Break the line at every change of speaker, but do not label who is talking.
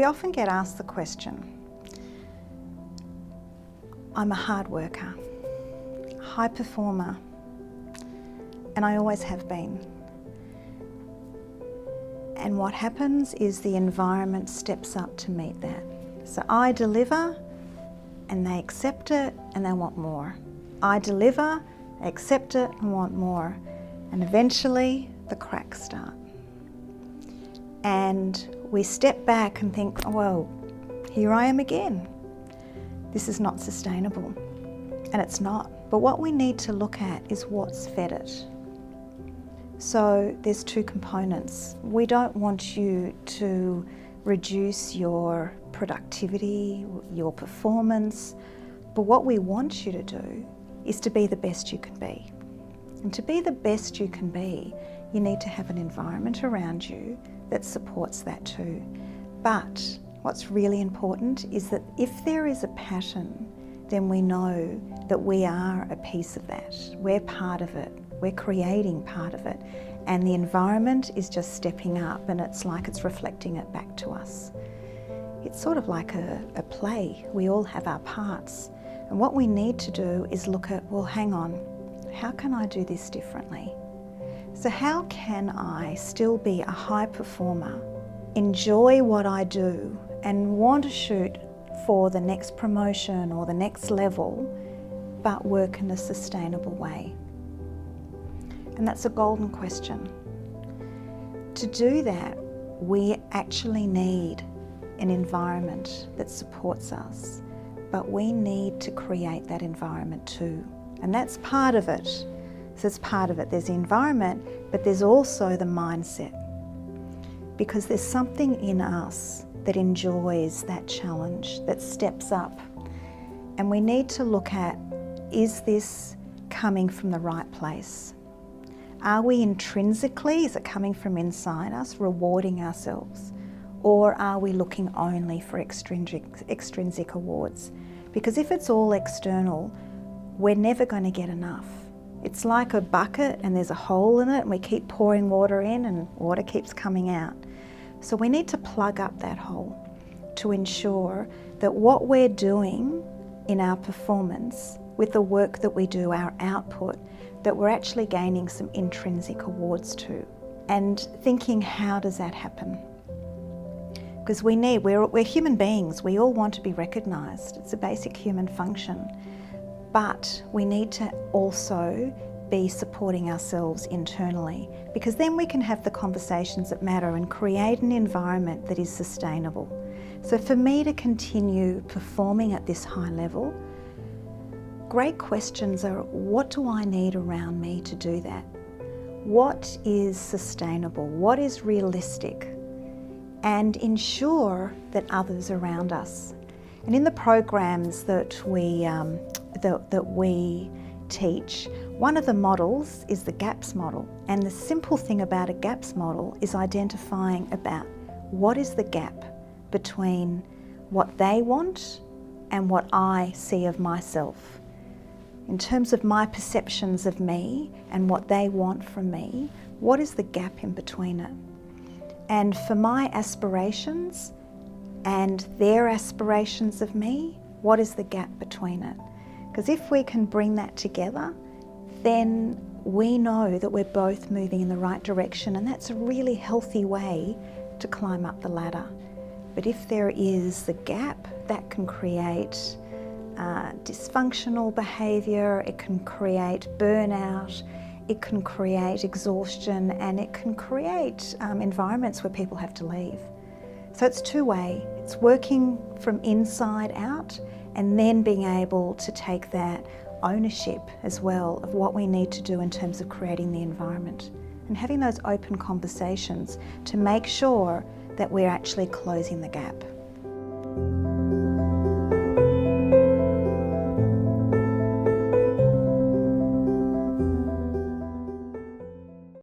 We often get asked the question, I'm a hard worker, high performer, and I always have been. And what happens is the environment steps up to meet that. So I deliver and they accept it and they want more. I deliver, they accept it and want more. And eventually the cracks start. And we step back and think, oh, well, here I am again. This is not sustainable. And it's not. But what we need to look at is what's fed it. So there's two components. We don't want you to reduce your productivity, your performance, but what we want you to do is to be the best you can be. And to be the best you can be, you need to have an environment around you that supports that too. But what's really important is that if there is a pattern, then we know that we are a piece of that. We're part of it. We're creating part of it. And the environment is just stepping up and it's like it's reflecting it back to us. It's sort of like a play. We all have our parts. And what we need to do is look at, well, hang on, how can I do this differently? So how can I still be a high performer, enjoy what I do, and want to shoot for the next promotion or the next level, but work in a sustainable way? And that's a golden question. To do that, we actually need an environment that supports us, but we need to create that environment too. And that's part of it. So it's part of it. There's the environment, but there's also the mindset. Because there's something in us that enjoys that challenge, that steps up. And we need to look at, is this coming from the right place? Are we intrinsically, is it coming from inside us, rewarding ourselves? Or are we looking only for extrinsic awards? Because if it's all external, we're never going to get enough. It's like a bucket and there's a hole in it and we keep pouring water in and water keeps coming out. So we need to plug up that hole to ensure that what we're doing in our performance with the work that we do, our output, that we're actually gaining some intrinsic awards too. And thinking, how does that happen? Because we're human beings, we all want to be recognised. It's a basic human function. But we need to also be supporting ourselves internally, because then we can have the conversations that matter and create an environment that is sustainable. So for me to continue performing at this high level, great questions are, what do I need around me to do that? What is sustainable? What is realistic? And ensure that others around us. And in the programs that we teach, one of the models is the GAPS model. And the simple thing about a GAPS model is identifying about what is the gap between what they want and what I see of myself. In terms of my perceptions of me and what they want from me, what is the gap in between it? And for my aspirations and their aspirations of me, what is the gap between it? Because if we can bring that together, then we know that we're both moving in the right direction, and that's a really healthy way to climb up the ladder. But if there is the gap, that can create dysfunctional behaviour, it can create burnout, it can create exhaustion, and it can create environments where people have to leave. So it's two-way. It's working from inside out and then being able to take that ownership as well of what we need to do in terms of creating the environment and having those open conversations to make sure that we're actually closing the gap.